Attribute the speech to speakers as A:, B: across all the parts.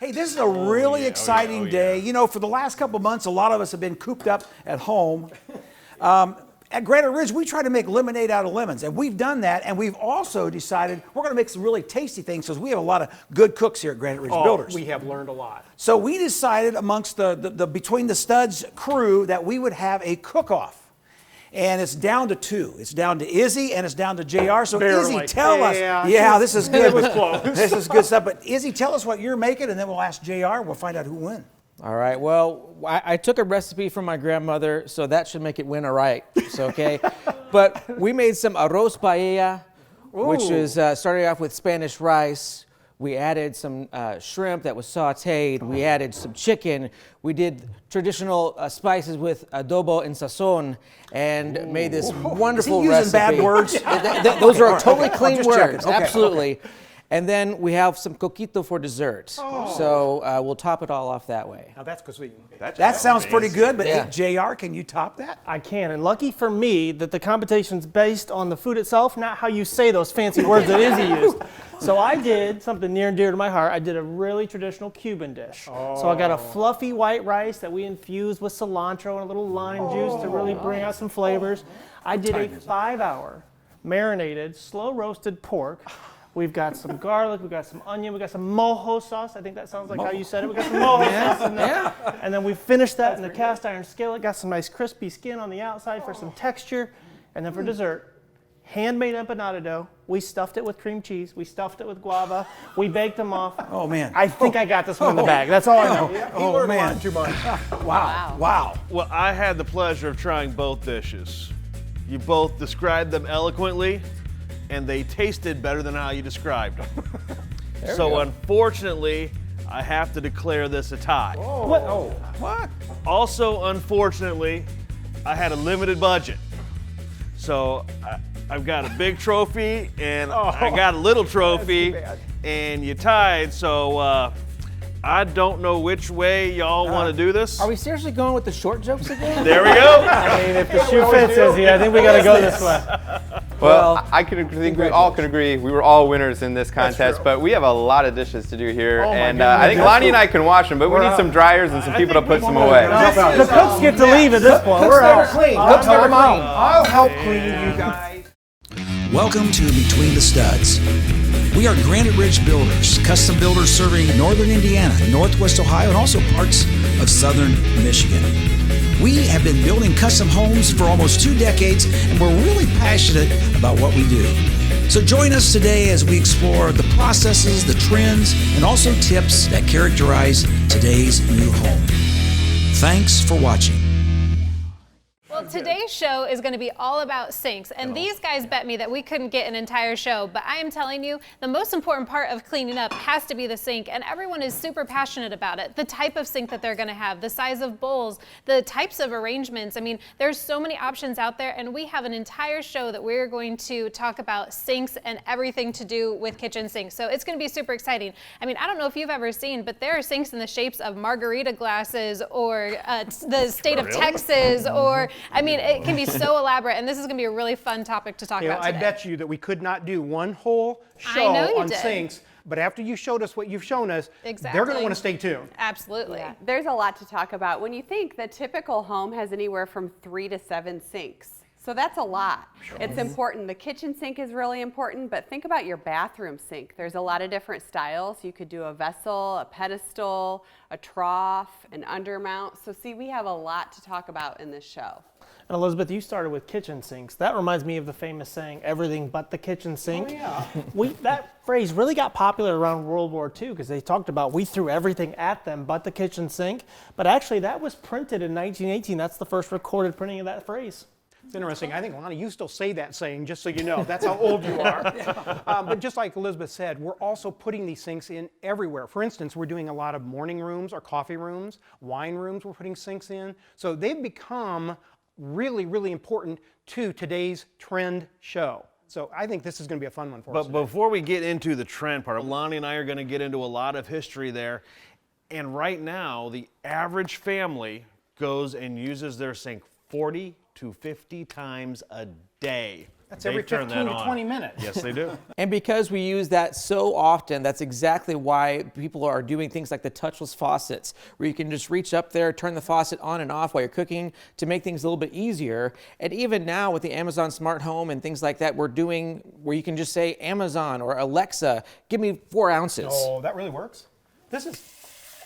A: Hey, this is a really exciting day. You know, for the last couple of months, a lot of us have been cooped up at home. At Granite Ridge, we try to make lemonade out of lemons, and we've done that, and we've also decided we're going to make some really tasty things because we have a lot of good cooks here at Granite Ridge Builders.
B: We have learned a lot.
A: So we decided amongst the Between the Studs crew that we would have a cook-off. And it's down to two. It's down to Izzy and it's down to JR. So
B: Barely.
A: Izzy, tell us.
B: Yeah,
A: this is good.
B: It was close.
A: This is good stuff. But Izzy, tell us what you're making, and then we'll ask JR. We'll find out who won.
C: All right. Well, I took a recipe from my grandmother, so that should make it win all right. So, okay. But we made some arroz paella, which is starting off with Spanish rice. We added some shrimp that was sauteed. We added some chicken. We did traditional spices with adobo and sazon, and made this wonderful
A: Is he using
C: recipe.
A: bad words?
C: Those are totally clean
A: just
C: words.
A: checking. Okay,
C: Absolutely. And then we have some coquito for dessert. So we'll top it all off that way.
B: Now that's cuisine.
A: That sounds pretty good, but hey, JR, can you top that?
B: I can, and lucky for me that the competition's based on the food itself, not how you say those fancy words that Izzy used. So I did something near and dear to my heart. I did a really traditional Cuban dish. So I got a fluffy white rice that we infused with cilantro and a little lime juice to really bring out some flavors. I did a 5-hour marinated, slow roasted pork. We've got some garlic, we've got some onion, we've got some mojo sauce. I think that sounds like how you said it. We've got some mojo sauce in there. And then we finished that in the cast iron skillet, got some nice crispy skin on the outside for some texture. And then for dessert, handmade empanada dough. We stuffed it with cream cheese. We stuffed it with guava. We baked them off.
A: Oh, man.
B: I think I got this one in the bag. That's all I know.
A: Oh, man.
B: Too much.
A: Wow.
D: Well, I had the pleasure of trying both dishes. You both described them eloquently, and they tasted better than how you described them. So unfortunately, I have to declare this a tie.
A: What?
D: Also, unfortunately, I had a limited budget. So I've got a big trophy and I got a little trophy, and you tied. So I don't know which way y'all want to do this.
C: Are we seriously going with the short jokes again?
D: There we go.
B: I mean, if the shoe fits, Izzy, I think we got to go this way.
E: Well, I think we all can agree we were all winners in this contest, but we have a lot of dishes to do here, and I think Lonnie and I can wash them, but we need some dryers and some people to put some away.
B: The cooks get to leave at this point. We're out.
A: Cooks never clean. I'll help clean you guys.
F: Welcome to Between the Studs. We are Granite Ridge Builders, custom builders serving northern Indiana, northwest Ohio, and also parts of southern Michigan. We have been building custom homes for almost 2 decades, and we're really passionate about what we do. So join us today as we explore the processes, the trends, and also tips that characterize today's new home. Thanks for watching.
G: Well, today's show is going to be all about sinks, and these guys bet me that we couldn't get an entire show, but I am telling you, the most important part of cleaning up has to be the sink, and everyone is super passionate about it. The type of sink that they're going to have, the size of bowls, the types of arrangements. I mean, there's so many options out there, and we have an entire show that we're going to talk about sinks and everything to do with kitchen sinks. So it's going to be super exciting. I mean, I don't know if you've ever seen, but there are sinks in the shapes of margarita glasses or the state of Texas, or I mean, it can be so elaborate, and this is going to be a really fun topic to talk about today.
B: I bet you that we could not do one whole show on sinks, but after you showed us what you've shown us, they're going to want to stay tuned.
G: Absolutely.
H: Yeah, there's a lot to talk about. When you think the typical home has anywhere from 3 to 7 sinks. So that's a lot. It's important. The kitchen sink is really important, but think about your bathroom sink. There's a lot of different styles. You could do a vessel, a pedestal, a trough, an undermount. So see, we have a lot to talk about in this show.
B: And Elizabeth, you started with kitchen sinks. That reminds me of the famous saying, everything but the kitchen sink. Oh, yeah. That phrase really got popular around World War II because they talked about we threw everything at them but the kitchen sink. But actually, that was printed in 1918. That's the first recorded printing of that phrase.
I: It's interesting. I think, Lonnie, you still say that saying, just so you know. That's how old you are. But just like Elizabeth said, we're also putting these sinks in everywhere. For instance, we're doing a lot of morning rooms or coffee rooms, wine rooms we're putting sinks in. So they've become really, really important to today's trend show. So I think this is going to be a fun one for us.
D: But before we get into the trend part, Lonnie and I are going to get into a lot of history there. And right now, the average family goes and uses their sink 40 to 50 times a day.
I: That's
D: they
I: every
D: turn
I: 15
D: that
I: to
D: on.
I: 20 minutes.
D: Yes, they do.
C: And because we use that so often, that's exactly why people are doing things like the touchless faucets, where you can just reach up there, turn the faucet on and off while you're cooking to make things a little bit easier. And even now with the Amazon Smart Home and things like that, we're doing where you can just say, Amazon or Alexa, give me 4 ounces.
I: Oh, that really works? This is,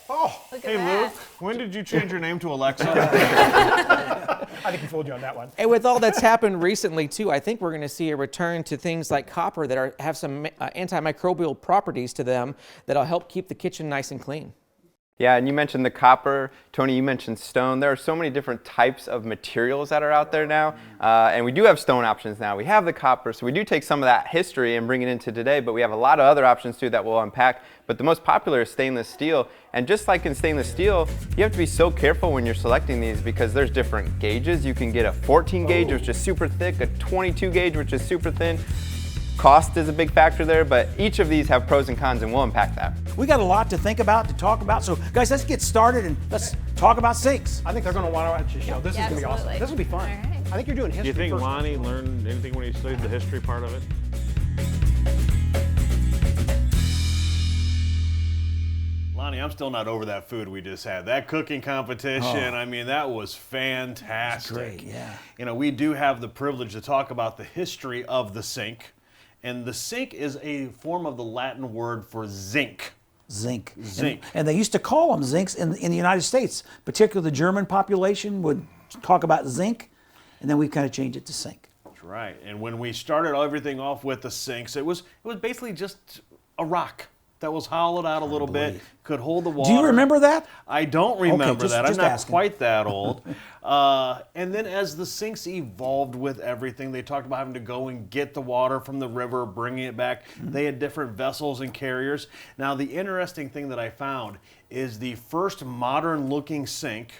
I: oh,
G: Look at
D: Hey, Lou,
G: that.
D: when did you change your name to Alexa?
I: I think he fooled you on that one.
C: And with all that's happened recently too, I think we're going to see a return to things like copper that have some antimicrobial properties to them that'll help keep the kitchen nice and clean.
E: Yeah, and you mentioned the copper. Tony, you mentioned stone. There are so many different types of materials that are out there now. And we do have stone options now. We have the copper, so we do take some of that history and bring it into today, but we have a lot of other options too that we'll unpack. But the most popular is stainless steel. And just like in stainless steel, you have to be so careful when you're selecting these because there's different gauges. You can get a 14 gauge, which is super thick, a 22 gauge, which is super thin. Cost is a big factor there, but each of these have pros and cons, and we'll unpack that.
A: We got a lot to think about, to talk about. So, guys, let's get started and let's talk about sinks.
I: I think they're going to want to watch the show. This is going to be awesome.
G: Absolutely.
I: This will be fun.
G: All right.
I: I think you're doing
D: Do
I: history
D: you think
I: first.
D: Lonnie learned anything when he studied the history part of it? Lonnie, I'm still not over that food we just had. That cooking competition, I mean, that was fantastic.
A: Great, yeah.
D: You know, we do have the privilege to talk about the history of the sink. And the sink is a form of the Latin word for zinc.
A: Zinc.
D: Zinc.
A: And they used to call them zincs in the United States. Particularly the German population would talk about zinc, and then we kind of changed it to sink.
D: That's right. And when we started everything off with the sinks, it was basically just a rock that was hollowed out a little bit, could hold the water.
A: Do you remember that?
D: I don't remember
A: just-
D: that. I'm
A: just
D: not
A: asking.
D: quite that old. And then as the sinks evolved with everything, they talked about having to go and get the water from the river, bringing it back. They had different vessels and carriers. Now, the interesting thing that I found is the first modern-looking sink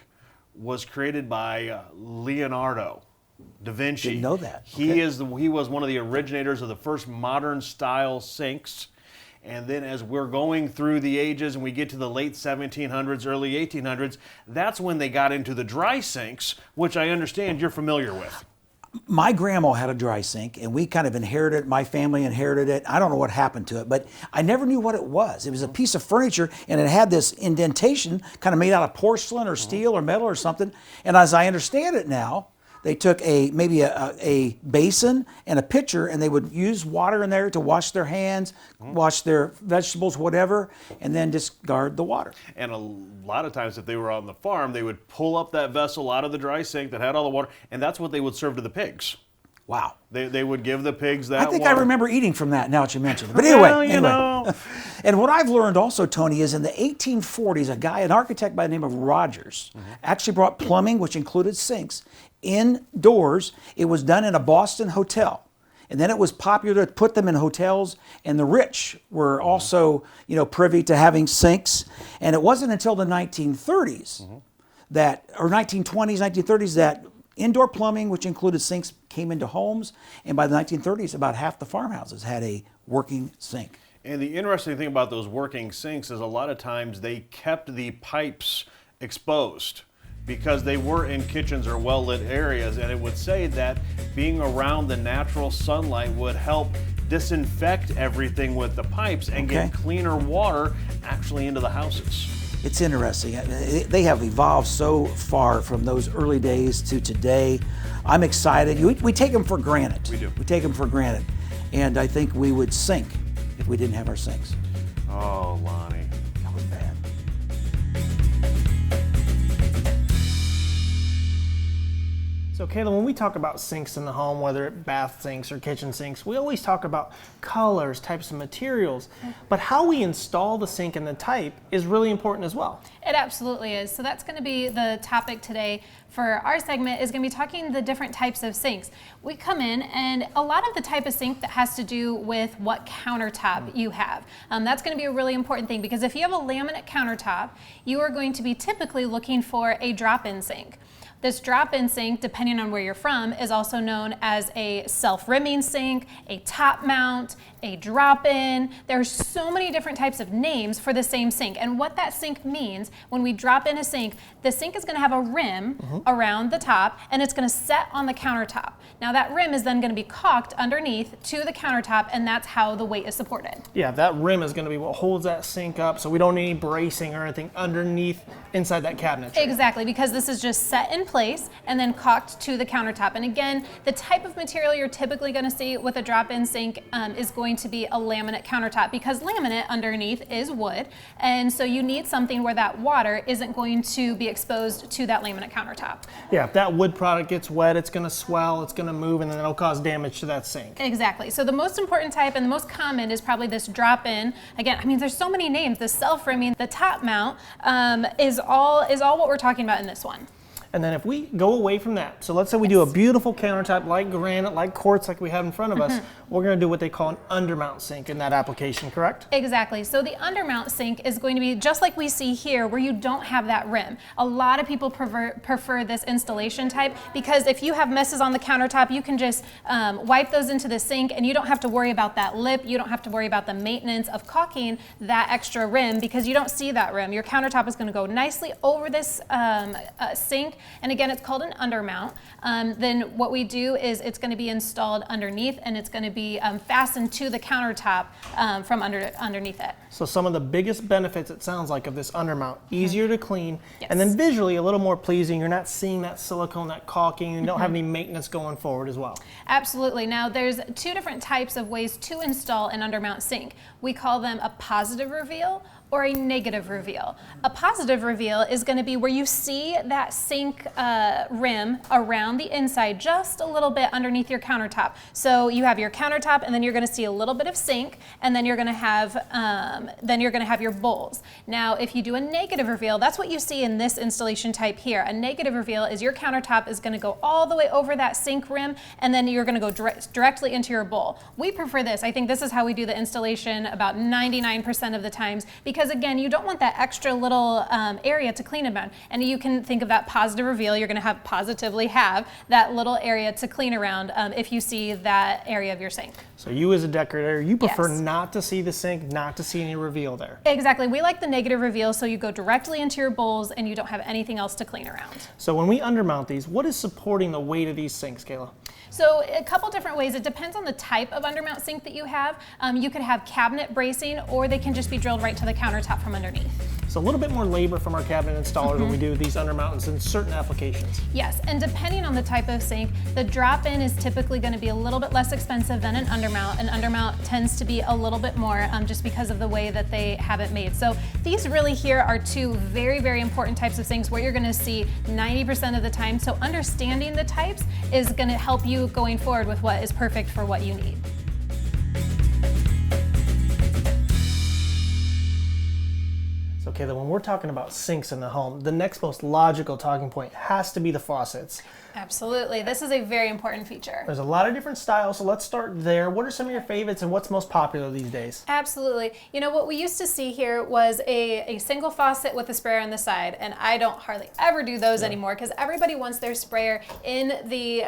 D: was created by Leonardo da Vinci.
A: Didn't know that.
D: He
A: Okay.
D: he was one of the originators of the first modern-style sinks. And then as we're going through the ages and we get to the late 1700s, early 1800s, that's when they got into the dry sinks, which I understand you're familiar with.
A: My grandma had a dry sink, and we kind of inherited it. My family inherited it. I don't know what happened to it, but I never knew what it was. It was a piece of furniture, and it had this indentation kind of made out of porcelain or steel or metal or something. And as I understand it now, they took maybe a basin and a pitcher, and they would use water in there to wash their hands, wash their vegetables, whatever, and then discard the water.
D: And a lot of times if they were on the farm, they would pull up that vessel out of the dry sink that had all the water, and that's what they would serve to the pigs.
A: Wow.
D: They would give the pigs that
A: I think
D: water.
A: I remember eating from that now that you mentioned it. But anyway,
D: Well, you know.
A: And what I've learned also, Tony, is in the 1840s, an architect by the name of Rogers, actually brought plumbing, which included sinks, indoors. It was done in a Boston hotel. And then it was popular to put them in hotels, and the rich were also, privy to having sinks. And it wasn't until the 1930s or 1920s, 1930s, that indoor plumbing, which included sinks, came into homes. And by the 1930s, about half the farmhouses had a working sink.
D: And the interesting thing about those working sinks is a lot of times they kept the pipes exposed because they were in kitchens or well-lit areas, and it would say that being around the natural sunlight would help disinfect everything with the pipes and get cleaner water actually into the houses.
A: It's interesting. They have evolved so far from those early days to today. I'm excited. We take them for granted.
D: We do.
A: We take them for granted. And I think we would sink if we didn't have our sinks.
D: Oh, Lonnie.
A: That was bad.
B: So Kayla, when we talk about sinks in the home, whether it's bath sinks or kitchen sinks, we always talk about colors, types of materials, but how we install the sink and the type is really important as well.
G: It absolutely is. So that's going to be the topic today for our segment, is going to be talking the different types of sinks. We come in, and a lot of the type of sink that has to do with what countertop you have. That's going to be a really important thing, because if you have a laminate countertop, you are going to be typically looking for a drop-in sink. This drop-in sink, depending on where you're from, is also known as a self-rimming sink, a top mount, a drop-in. There's so many different types of names for the same sink. And what that sink means, when we drop in a sink, the sink is going to have a rim around the top, and it's going to set on the countertop. Now that rim is then going to be caulked underneath to the countertop, and that's how the weight is supported.
B: Yeah, that rim is going to be what holds that sink up, so we don't need any bracing or anything underneath inside that cabinet.
G: Exactly, because this is just set in place and then caulked to the countertop. And again, the type of material you're typically going to see with a drop-in sink is going to be a laminate countertop, because laminate underneath is wood, and so you need something where that water isn't going to be exposed to that laminate countertop.
B: Yeah, if that wood product gets wet, it's going to swell, it's going to move, and then it'll cause damage to that sink.
G: Exactly. So the most important type and the most common is probably this drop-in. Again, I mean, there's so many names. The self-rimming, the top mount is all what we're talking about in this one.
B: And then if we go away from that, so let's say we do a beautiful countertop like granite, like quartz, like we have in front of us, we're going to do what they call an undermount sink in that application, correct?
G: Exactly. So the undermount sink is going to be just like we see here, where you don't have that rim. A lot of people prefer this installation type, because if you have messes on the countertop, you can just wipe those into the sink, and you don't have to worry about that lip. You don't have to worry about the maintenance of caulking that extra rim, because you don't see that rim. Your countertop is going to go nicely over this sink. And again, it's called an undermount. Then what we do is it's going to be installed underneath, and it's going to be fastened to the countertop from underneath it.
B: So some of the biggest benefits, it sounds like, of this undermount: easier to clean, and then visually a little more pleasing. You're not seeing that silicone, that caulking, you don't have any maintenance going forward as well.
G: Absolutely. Now there's two different types of ways to install an undermount sink. We call them a positive reveal or a negative reveal. A positive reveal is going to be where you see that sink rim around the inside, just a little bit underneath your countertop. So you have your countertop, and then you're going to see a little bit of sink, and then you're going to have your bowls. Now, if you do a negative reveal, that's what you see in this installation type here. A negative reveal is your countertop is going to go all the way over that sink rim, and then you're going to go directly into your bowl. We prefer this. I think this is how we do the installation about 99% of the times, because again, you don't want that extra little area to clean about. And you can think of that positive reveal. You're going to positively have that little area to clean around if you see that area of your sink.
B: So you as a decorator, you prefer not to see the sink, not to see any reveal there.
G: Exactly. We like the negative reveal, so you go directly into your bowls and you don't have anything else to clean around.
B: So when we undermount these, what is supporting the weight of these sinks, Kayla?
G: So a couple different ways. It depends on the type of undermount sink that you have. You could have cabinet bracing, or they can just be drilled right to the countertop from underneath.
B: So a little bit more labor from our cabinet installers when we do these undermounts in certain applications.
G: Yes, and depending on the type of sink, the drop-in is typically going to be a little bit less expensive than an undermount. An undermount tends to be a little bit more just because of the way that they have it made. So these really here are two very, very important types of sinks where you're going to see 90% of the time. So understanding the types is going to help you going forward with what is perfect for what you need.
B: So Kayla, when we're talking about sinks in the home, the next most logical talking point has to be the faucets.
G: Absolutely. This is a very important feature.
B: There's a lot of different styles, so let's start there. What are some of your favorites and what's most popular these days?
G: Absolutely. You know, what we used to see here was a single faucet with a sprayer on the side, and I don't hardly ever do those anymore because everybody wants their sprayer in the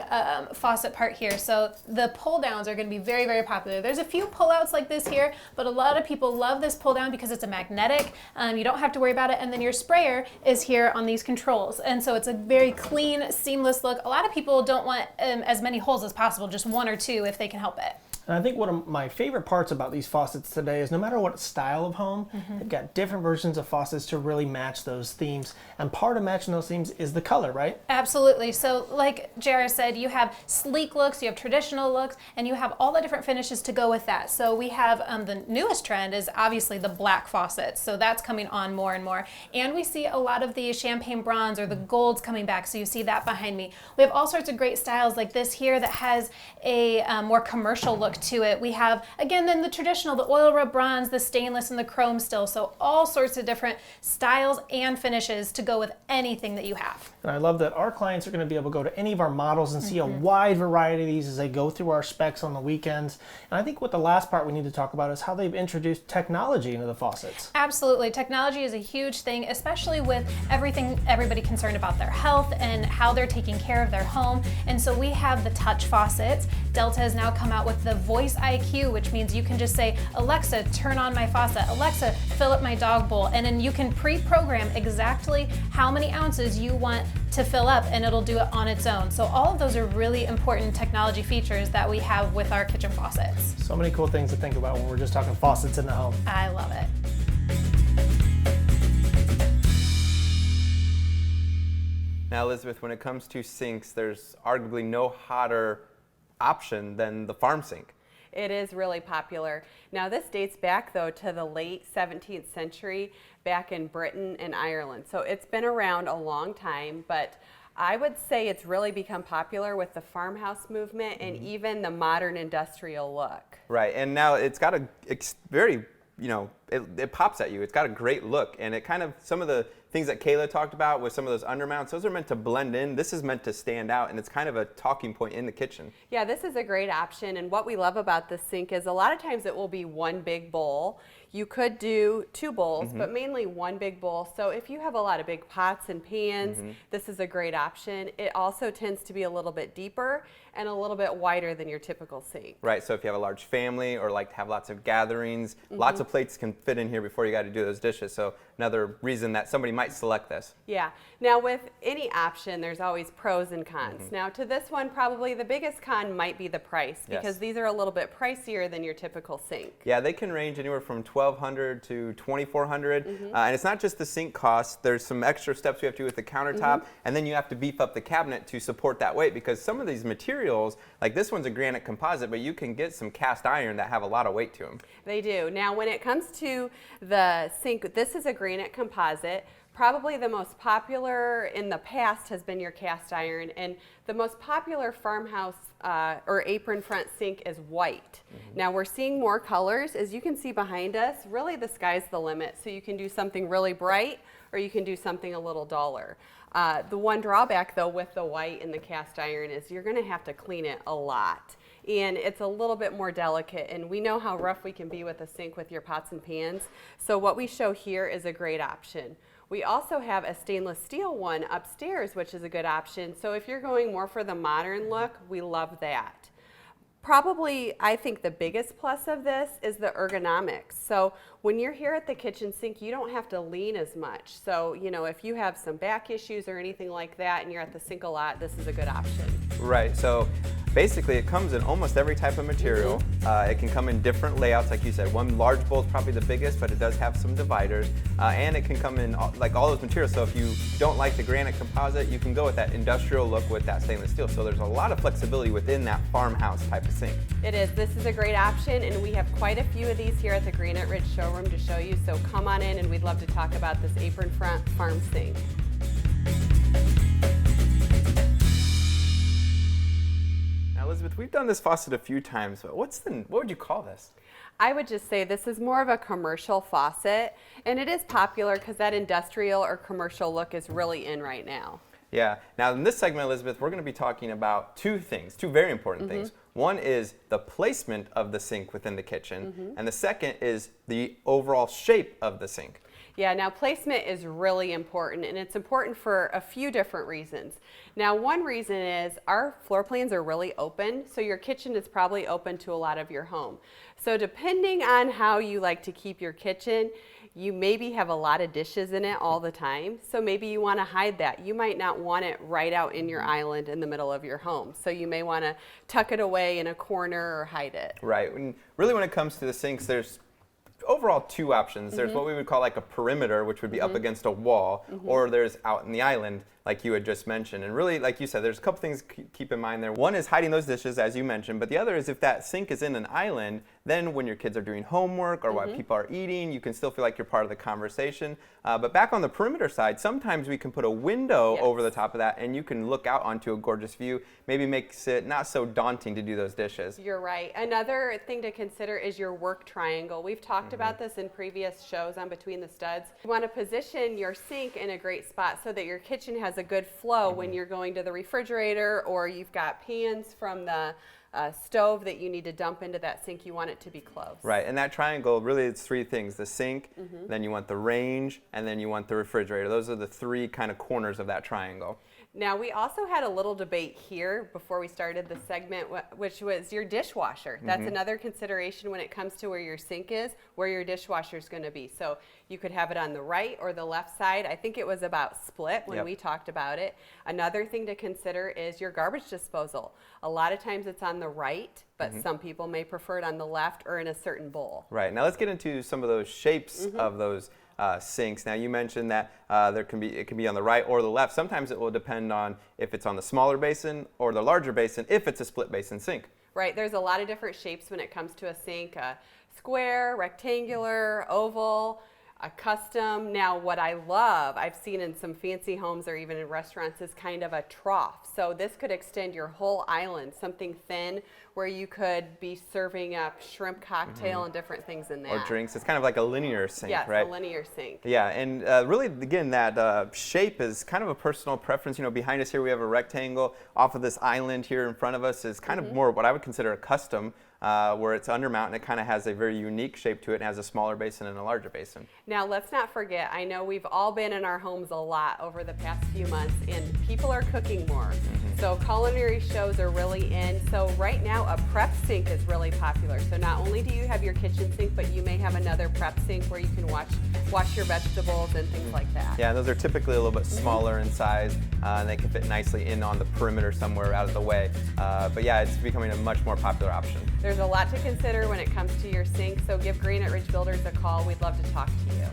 G: faucet part here. So the pull downs are going to be very, very popular. There's a few pull outs like this here, but a lot of people love this pull down because it's a magnetic. You don't have to worry about it, and then your sprayer is here on these controls. And so it's a very clean, seamless look. A lot of people don't want as many holes as possible, just one or two if they can help it.
B: And I think one of my favorite parts about these faucets today is no matter what style of home, they've got different versions of faucets to really match those themes. And part of matching those themes is the color, right?
G: Absolutely. So like Jara said, you have sleek looks, you have traditional looks, and you have all the different finishes to go with that. So we have the newest trend is obviously the black faucets. So that's coming on more and more. And we see a lot of the champagne bronze or the golds coming back. So you see that behind me. We have all sorts of great styles like this here that has a more commercial look to it. We have, again, then the traditional, the oil rub bronze, the stainless, and the chrome still. So all sorts of different styles and finishes to go with anything that you have.
B: And I love that our clients are going to be able to go to any of our models and see a wide variety of these as they go through our specs on the weekends. And I think what the last part we need to talk about is how they've introduced technology into the faucets.
G: Absolutely. Technology is a huge thing, especially with everybody concerned about their health and how they're taking care of their home. And so we have the touch faucets. Delta has now come out with the voice IQ, which means you can just say, Alexa, turn on my faucet. Alexa, fill up my dog bowl. And then you can pre-program exactly how many ounces you want to fill up, and it'll do it on its own. So all of those are really important technology features that we have with our kitchen faucets.
B: So many cool things to think about when we're just talking faucets in the home.
G: I love it.
E: Now, Elizabeth, when it comes to sinks, there's arguably no hotter option than the farm sink.
H: It is really popular. Now, this dates back, though, to the late 17th century, back in Britain and Ireland. So it's been around a long time, but I would say it's really become popular with the farmhouse movement and even the modern industrial look.
E: Right, and now it's got a very, it pops at you. It's got a great look, and it kind of, some of the things that Kayla talked about with some of those undermounts, those are meant to blend in. This is meant to stand out, and it's kind of a talking point in the kitchen.
H: Yeah, this is a great option, and what we love about the sink is a lot of times it will be one big bowl. You could do two bowls, but mainly one big bowl. So if you have a lot of big pots and pans, this is a great option. It also tends to be a little bit deeper and a little bit wider than your typical sink.
E: Right, so if you have a large family or like to have lots of gatherings, lots of plates can fit in here before you got to do those dishes. So another reason that somebody might select this.
H: Yeah. Now with any option, there's always pros and cons. Now to this one, probably the biggest con might be the price, because these are a little bit pricier than your typical sink.
E: Yeah, they can range anywhere from $1,200 to $2,400, and it's not just the sink cost. There's some extra steps you have to do with the countertop, and then you have to beef up the cabinet to support that weight, because some of these materials, like this one's a granite composite, but you can get some cast iron that have a lot of weight to them.
H: They do. Now when it comes to the sink, this is a granite composite. Probably the most popular in the past has been your cast iron, and the most popular farmhouse or apron front sink is white. Now we're seeing more colors. As you can see behind us, really the sky's the limit. So you can do something really bright, or you can do something a little duller. The one drawback though with the white and the cast iron is you're gonna have to clean it a lot. And it's a little bit more delicate, and we know how rough we can be with a sink with your pots and pans. So what we show here is a great option. We also have a stainless steel one upstairs, which is a good option. So if you're going more for the modern look, we love that. Probably, I think the biggest plus of this is the ergonomics. So when you're here at the kitchen sink, you don't have to lean as much. So, if you have some back issues or anything like that and you're at the sink a lot, this is a good option.
E: Right, so basically it comes in almost every type of material. It can come in different layouts, like you said. One large bowl is probably the biggest, but it does have some dividers. And it can come in like all those materials. So if you don't like the granite composite, you can go with that industrial look with that stainless steel. So there's a lot of flexibility within that farmhouse type of sink.
H: It is. This is a great option, and we have quite a few of these here at the Granite Ridge showroom to show you. So come on in, and we'd love to talk about this apron front farm sink.
E: Now, Elizabeth, we've done this faucet a few times, but what would you call this?
H: I would just say this is more of a commercial faucet, and it is popular because that industrial or commercial look is really in right now.
E: Yeah. Now, in this segment, Elizabeth, we're going to be talking about two very important things. One is the placement of the sink within the kitchen, and the second is the overall shape of the sink.
H: Yeah, now placement is really important, and it's important for a few different reasons. Now, one reason is our floor plans are really open, so your kitchen is probably open to a lot of your home. So depending on how you like to keep your kitchen, you maybe have a lot of dishes in it all the time, so maybe you want to hide that. You might not want it right out in your island in the middle of your home, so you may want to tuck it away in a corner or hide it.
E: Right. And really, when it comes to the sinks, there's overall two options. There's what we would call like a perimeter, which would be up against a wall, or there's out in the island, like you had just mentioned. And really, like you said, there's a couple things to keep in mind there. One is hiding those dishes, as you mentioned, but the other is if that sink is in an island, then when your kids are doing homework or while people are eating, you can still feel like you're part of the conversation. But back on the perimeter side, sometimes we can put a window over the top of that, and you can look out onto a gorgeous view. Maybe makes it not so daunting to do those dishes.
H: You're right. Another thing to consider is your work triangle. We've talked about this in previous shows on Between the Studs. You want to position your sink in a great spot so that your kitchen has a good flow when you're going to the refrigerator, or you've got pans from the stove that you need to dump into that sink, you want it to be close.
E: Right, and that triangle, really it's three things. The sink, then you want the range, and then you want the refrigerator. Those are the three kind of corners of that triangle.
H: Now, we also had a little debate here before we started the segment, which was your dishwasher. That's another consideration when it comes to where your sink is, where your dishwasher is going to be. So you could have it on the right or the left side. I think it was about split when we talked about it. Another thing to consider is your garbage disposal. A lot of times it's on the right, but some people may prefer it on the left or in a certain bowl.
E: Right, now let's get into some of those shapes of those sinks. Now you mentioned that it can be on the right or the left. Sometimes it will depend on if it's on the smaller basin or the larger basin if it's a split basin sink.
H: Right, there's a lot of different shapes when it comes to a sink, square, rectangular, oval, a custom. Now what I love, I've seen in some fancy homes or even in restaurants, is kind of a trough. So this could extend your whole island, something thin where you could be serving up shrimp cocktail and different things in that.
E: Or drinks. It's kind of like a linear sink, right?
H: Yes, a linear sink.
E: Yeah, and really, again, that shape is kind of a personal preference. You know, behind us here we have a rectangle. Off of this island here in front of us is kind of more what I would consider a custom, where it's undermount and it kind of has a very unique shape to it and has a smaller basin and a larger basin.
H: Now, let's not forget, I know we've all been in our homes a lot over the past few months, and people are cooking more. So culinary shows are really in. So right now, a prep sink is really popular. So not only do you have your kitchen sink, but you may have another prep sink where you can wash your vegetables and things like that.
E: Yeah, those are typically a little bit smaller in size, and they can fit nicely in on the perimeter somewhere out of the way. But yeah, it's becoming a much more popular option.
H: There's a lot to consider when it comes to your sink, so give Granite Ridge Builders a call. We'd love to talk to you.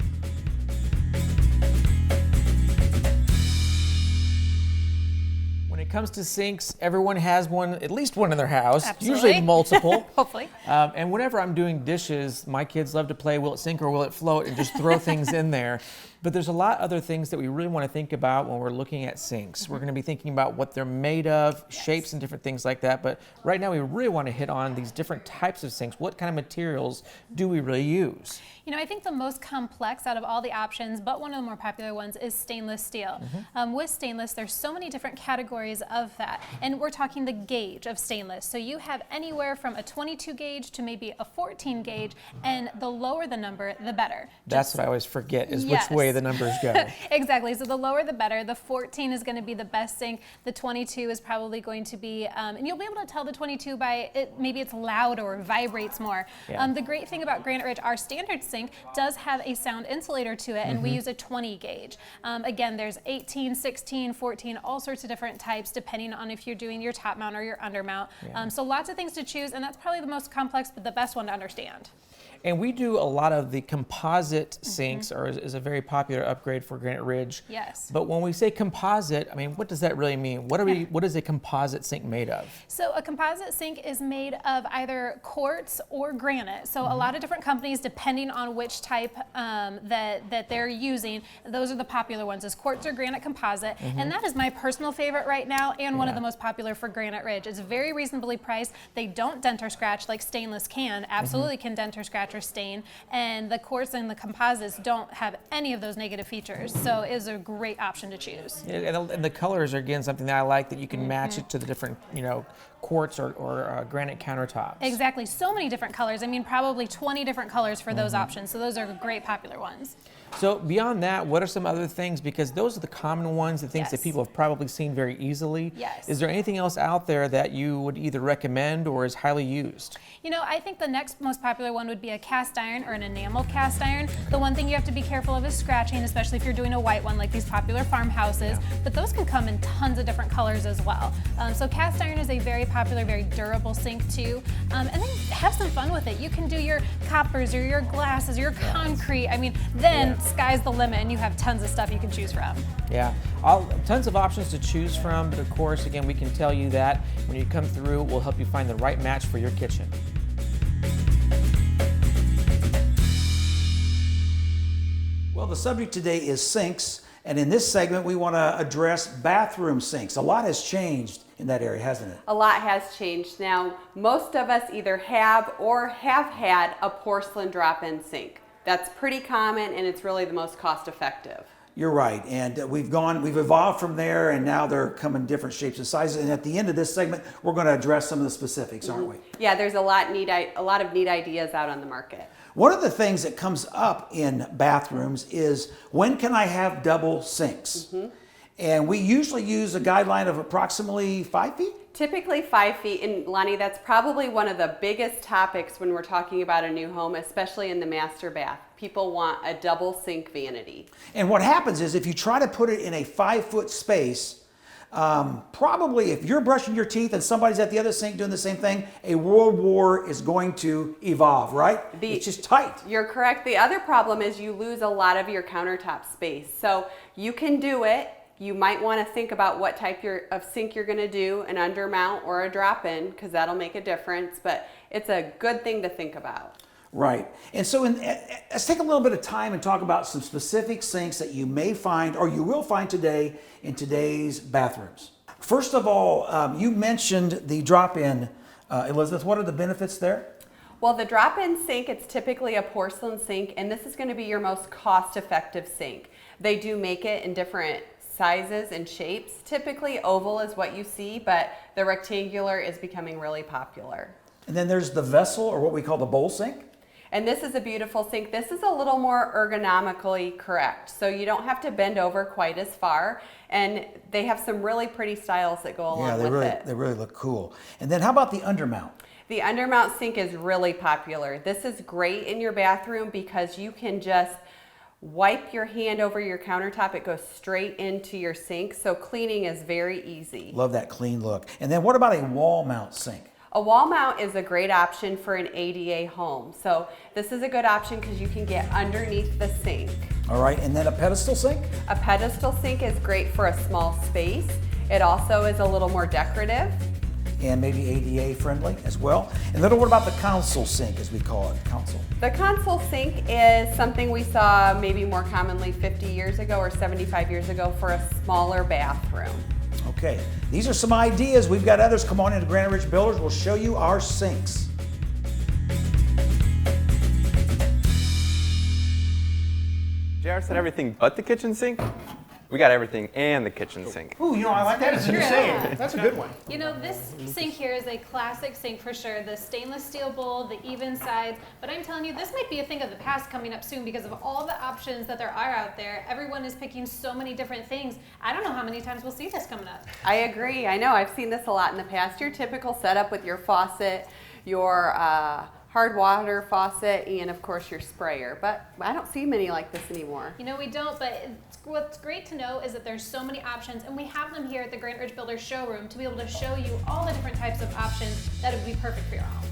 C: When it comes to sinks, everyone has one, at least one in their house,
G: Absolutely.
C: usually multiple.
G: Hopefully.
C: And whenever I'm doing dishes, my kids love to play will it sink or will it float and just throw things in there. But there's a lot other things that we really want to think about when we're looking at sinks. We're going to be thinking about what they're made of, shapes and different things like that. But right now we really want to hit on these different types of sinks. What kind of materials do we really use?
G: You know, I think the most complex out of all the options, but one of the more popular ones, is stainless steel. With stainless, there's so many different categories of that. And we're talking the gauge of stainless. So you have anywhere from a 22 gauge to maybe a 14 gauge, and the lower the number, the better.
C: That's what I always forget, is which way the numbers go.
G: Exactly. So the lower the better. The 14 is going to be the best sink. The 22 is probably going to be, and you'll be able to tell the 22 by it. Maybe it's loud or vibrates more. The great thing about Granite Ridge, our standard sink does have a sound insulator to it, and we use a 20 gauge. Again, there's 18, 16, 14, all sorts of different types depending on if you're doing your top mount or your undermount. So lots of things to choose, and that's probably the most complex, but the best one to understand.
C: And we do a lot of the composite sinks, or is a very popular upgrade for Granite Ridge.
G: Yes.
C: But when we say composite, I mean, what does that really mean? What is a composite sink made of?
G: So a composite sink is made of either quartz or granite. So a lot of different companies, depending on which type that they're using, those are the popular ones, is quartz or granite composite. And that is my personal favorite right now, and one of the most popular for Granite Ridge. It's very reasonably priced. They don't dent or scratch like stainless can. Absolutely can dent or scratch or stain. And the quartz and the composites don't have any of those negative features. So it is a great option to choose.
C: Yeah, and the colors are, again, something that I like, that you can match it to the different, quartz or granite countertops.
G: Exactly. So many different colors. I mean, probably 20 different colors for those options. So those are great popular ones.
C: So beyond that, what are some other things? Because those are the common ones, the things that people have probably seen very easily.
G: Yes.
C: Is there anything else out there that you would either recommend or is highly used?
G: You know, I think the next most popular one would be a cast iron or an enamel cast iron. The one thing you have to be careful of is scratching, especially if you're doing a white one like these popular farmhouses. But those can come in tons of different colors as well. So cast iron is a very popular, very durable sink too. And then have some fun with it. You can do your coppers or your glasses or your concrete. I mean, then sky's the limit and you have tons of stuff you can choose from.
C: Yeah, tons of options to choose from, but of course, again, we can tell you that when you come through, we'll help you find the right match for your kitchen.
A: Well, the subject today is sinks, and in this segment we want to address bathroom sinks. A lot has changed in that area, hasn't it?
H: A lot has changed. Now, most of us either have or have had a porcelain drop-in sink. That's pretty common, and it's really the most cost-effective.
A: You're right, and we've evolved from there, and now they're coming different shapes and sizes. And at the end of this segment, we're going to address some of the specifics, aren't we?
H: Yeah, there's a lot of neat ideas out on the market.
A: One of the things that comes up in bathrooms is, when can I have double sinks? And we usually use a guideline of approximately 5 feet.
H: Typically 5 feet, and Lonnie, that's probably one of the biggest topics when we're talking about a new home, especially in the master bath. People want a double sink vanity.
A: And what happens is, if you try to put it in a 5-foot space, probably if you're brushing your teeth and somebody's at the other sink doing the same thing, a world war is going to evolve, right? It's just tight.
H: You're correct. The other problem is you lose a lot of your countertop space. So you can do it. You might want to think about what type of sink you're going to do, an undermount or a drop-in, because that'll make a difference, but it's a good thing to think about.
A: Right. And so let's take a little bit of time and talk about some specific sinks that you may find, or you will find today, in today's bathrooms. First of all, you mentioned the drop-in. Elizabeth, what are the benefits there?
H: Well, the drop-in sink, it's typically a porcelain sink, and this is going to be your most cost-effective sink. They do make it in different sizes and shapes. Typically oval is what you see, but the rectangular is becoming really popular.
A: And then there's the vessel, or what we call the bowl sink.
H: And this is a beautiful sink. This is a little more ergonomically correct, so you don't have to bend over quite as far, and they have some really pretty styles that go along with it.
A: They really look cool. And then how about the undermount?
H: The undermount sink is really popular. This is great in your bathroom because you can just wipe your hand over your countertop. It goes straight into your sink, so cleaning is very easy.
A: Love that clean look. And then what about a wall mount sink?
H: A wall mount is a great option for an ADA home. So this is a good option because you can get underneath the sink.
A: All right, and then a pedestal sink?
H: A pedestal sink is great for a small space. It also is a little more decorative.
A: And maybe ADA friendly as well. And then what about the console sink, as we call it, console?
H: The console sink is something we saw maybe more commonly 50 years ago or 75 years ago for a smaller bathroom.
A: Okay, these are some ideas. We've got others. Come on into Granite Ridge Builders. We'll show you our sinks.
E: JR said everything but the kitchen sink. We got everything and the kitchen sink.
I: Ooh, I like that as a new saying. That's a good one.
G: You know, this sink here is a classic sink for sure. The stainless steel bowl, the even sides. But I'm telling you, this might be a thing of the past coming up soon because of all the options that there are out there. Everyone is picking so many different things. I don't know how many times we'll see this coming up.
H: I agree. I know. I've seen this a lot in the past. Your typical setup with your faucet, your hard water faucet, and of course your sprayer. But I don't see many like this anymore.
G: You know, we don't, but what's great to know is that there's so many options, and we have them here at the Granite Ridge Builders showroom to be able to show you all the different types of options that would be perfect for your home.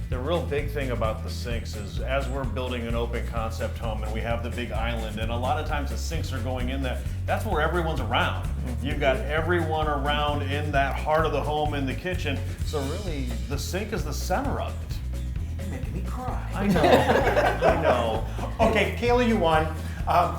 D: The real big thing about the sinks is, as we're building an open concept home and we have the big island, and a lot of times the sinks are going in there, that's where everyone's around. You've got everyone around in that heart of the home in the kitchen, so really the sink is the center of it.
A: You're making me cry.
D: I know, I know.
I: Okay, Kayla, you won.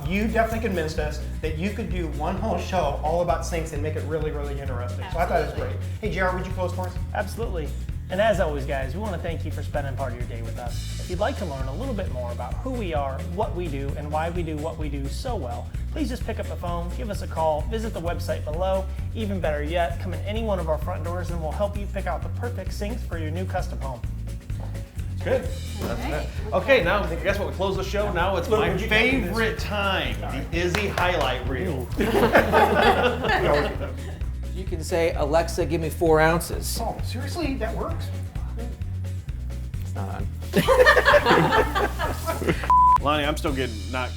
I: You definitely convinced us that you could do one whole show all about sinks and make it really, really interesting. So I thought it was great. Hey, JR, would you close for us?
B: Absolutely. And as always, guys, we want to thank you for spending part of your day with us. If you'd like to learn a little bit more about who we are, what we do, and why we do what we do so well, please just pick up the phone, give us a call, visit the website below. Even better yet, come in any one of our front doors and we'll help you pick out the perfect sinks for your new custom home.
D: Good. Okay, now guess what? We close the show. Now it's my favorite time, the Izzy highlight reel.
C: You can say, Alexa, give me 4 ounces.
I: Oh, seriously? That works?
E: It's not on.
D: Lonnie, I'm still getting knocked.